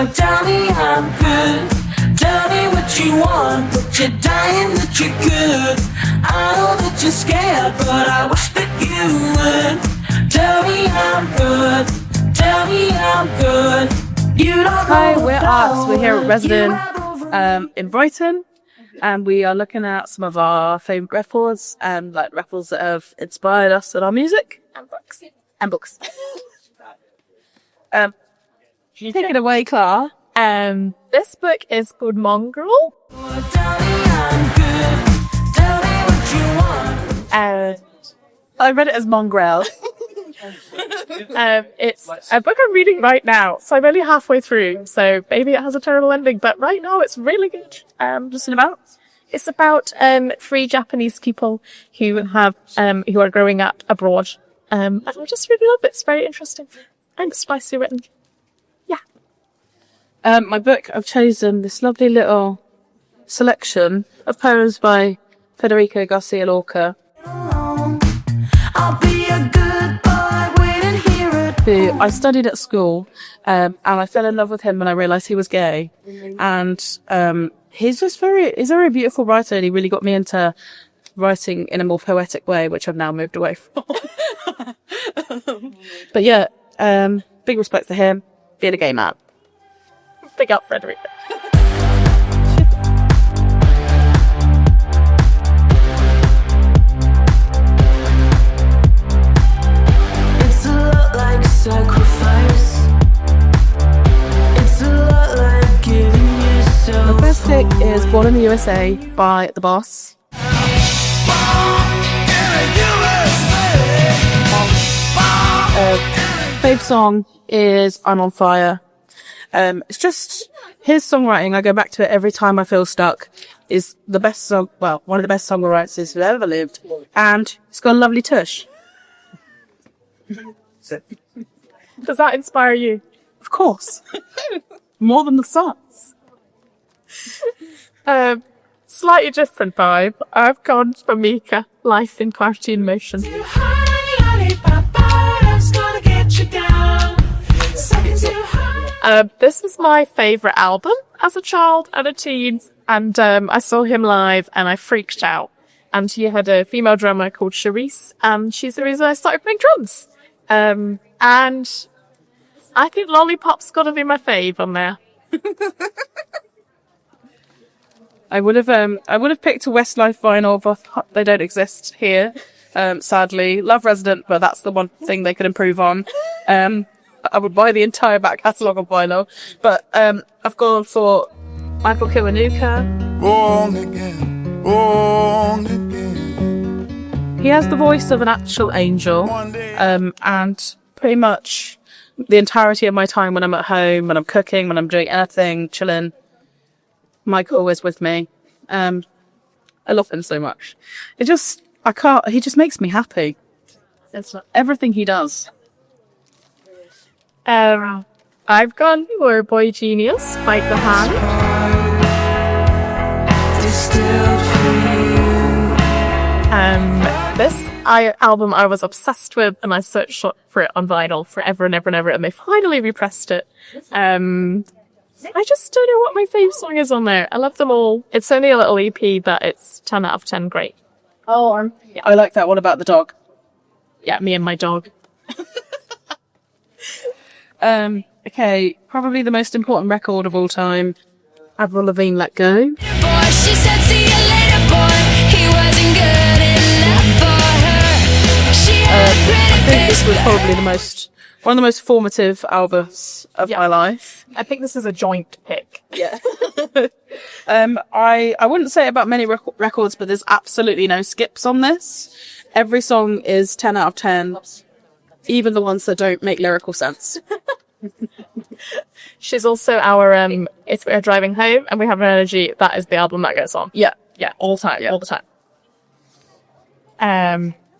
Boy, tell me I'm good. Tell me what you want, but you're dying that you could. I know that you're scared, but I wish that you would. Tell me I'm good. Tell me I'm good. You don't Hi, know we're the ARXX. We're here at power Resident you have over in Brighton, and we are looking at some of our favourite records and like records that have inspired us in our music And books. and books. Take it away, Clara. This book is called Mongrel. Boy, tell me I'm good. Tell me what you want. And I read it as Mongrel. it's a book I'm reading right now. So I'm only halfway through. So maybe it has a terrible ending, but right now it's really good. It's about 3 Japanese people who are growing up abroad. And I just really love it. It's very interesting and spicy written. My book, I've chosen this lovely little selection of poems by Federico Garcia Lorca, I'll be a good boy waiting here at who I studied at school, and I fell in love with him when I realised he was gay. And he's a very beautiful writer, and he really got me into writing in a more poetic way, which I've now moved away from. But yeah, big respect to him, being a gay man. Big up, Frederica. It's a lot like sacrifice. It's a lot like giving yourself. The first pick is Born in the USA by The Boss. Fave song is I'm on Fire. It's just his songwriting. I go back to it every time I feel stuck. Is the best song, well, one of the best songwriters who ever lived, and it's got a lovely tush. Does that inspire you? Of course, more than the Suns. Slightly different vibe. I've gone for Mika, Life in Cartoon Motion. This was my favourite album as a child and a teen, and I saw him live and I freaked out. And he had a female drummer called Charisse, and she's the reason I started playing drums. And I think Lollipop's got to be my fave on there. I would have picked a Westlife vinyl, but they don't exist here. Sadly, love Resident, but that's the one thing they could improve on. I would buy the entire back catalogue of vinyl, but I've gone for Michael Kiwanuka. Born again, born again. He has the voice of an actual angel, and pretty much the entirety of my time when I'm at home, when I'm cooking, when I'm doing anything, chilling, Michael is with me. I love him so much. He just makes me happy. It's everything he does. I've gone for Boy Genius, Bite the Hand. This album I was obsessed with, and I searched for it on vinyl forever and ever and ever, and they finally repressed it. I just don't know what my fave song is on there. I love them all. It's only a little EP, but it's 10 out of 10 great. Oh, I like that one about the dog. Yeah, me and my dog. Okay, probably the most important record of all time, Avril Lavigne, Let Go. Boy, she said, see you later, boy. He wasn't good enough for her. She had a pretty I think this was face, probably one of the most formative albums of my life. I think this is a joint pick. Yeah. I wouldn't say about many records, but there's absolutely no skips on this. Every song is 10 out of 10, even the ones that don't make lyrical sense. She's also our, if we're driving home and we have an energy, that is the album that goes on. Yeah. Yeah, all the time, all the time.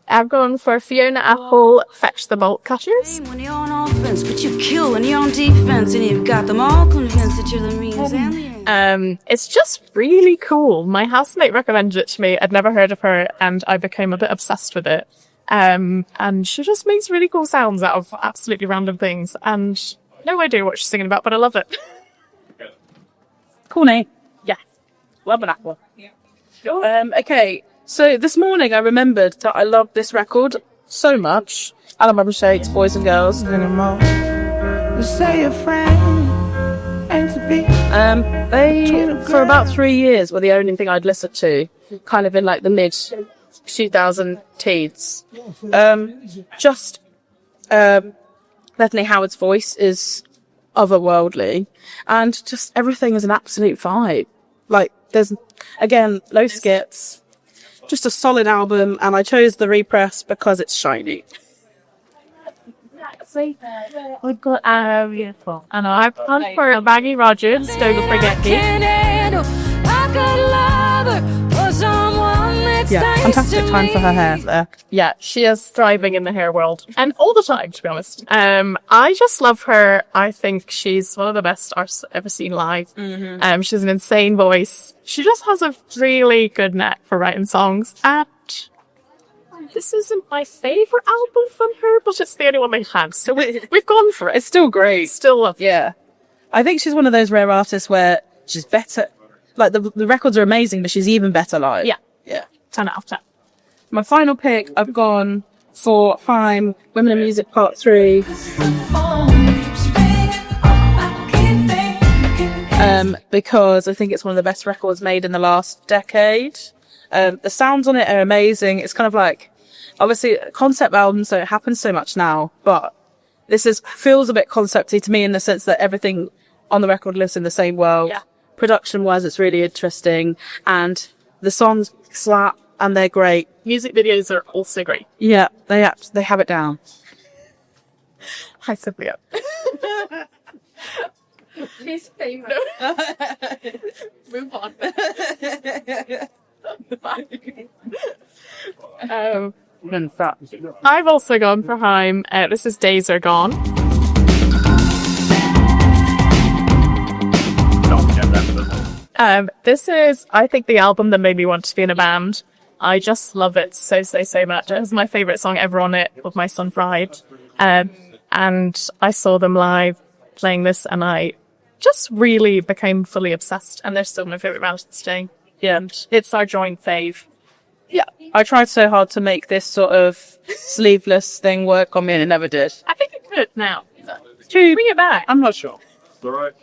I'm going for Fiona Apple, Fetch the Bolt Cutters. When you're on offense, but you kill when you're on defense, and you've got them all convinced that you're the means and the end. It's just really cool. My housemate recommended it to me. I'd never heard of her, and I became a bit obsessed with it. And she just makes really cool sounds out of absolutely random things, and no idea what she's singing about, but I love it. Corny. Yeah. Love an apple. Okay, so this morning I remembered that I loved this record so much. Alan Rubber Shakes, Boys and Girls. Anymore. To say a friend and to be. They, for about 3 years, were the only thing I'd listened to, kind of in like the mid 2000 teens. Bethany Howard's voice is otherworldly, and just everything is an absolute vibe. Like, there's, again, low skits, just a solid album, and I chose the repress because it's shiny. We've got beautiful. And I've gone for Maggie Rogers, Don't Forget Me. Yeah, fantastic time for her hair there. Yeah, she is thriving in the hair world. And all the time, to be honest. I just love her. I think she's one of the best artists I've ever seen live. She has an insane voice. She just has a really good knack for writing songs. And this isn't my favourite album from her, but it's the only one they had. So we've gone for it. It's still great. Still love it. Yeah. I think she's one of those rare artists where she's better. Like, the records are amazing, but she's even better live. Yeah. Yeah. 10 out of 10. My final pick, I've gone for Haim, Women in Music Part 3. Because I think it's one of the best records made in the last decade. The sounds on it are amazing. It's kind of like, obviously, a concept album, so it happens so much now, but feels a bit concepty to me in the sense that everything on the record lives in the same world. Yeah. Production-wise, it's really interesting, and the songs slap, and they're great. Music videos are also great. Yeah, they have it down. Hi, Sophia. She's famous. Move on. I've also gone for Haim. This is Days Are Gone. This is, I think, the album that made me want to be in a band. I just love it so much. It has my favourite song ever on it, with My Son Fried. And I saw them live playing this, and I just really became fully obsessed. And they're still my favourite band today. Yeah, it's our joint fave. Yeah, I tried so hard to make this sort of sleeveless thing work on me, and it never did. I think it could now. Bring it back. I'm not sure. All right.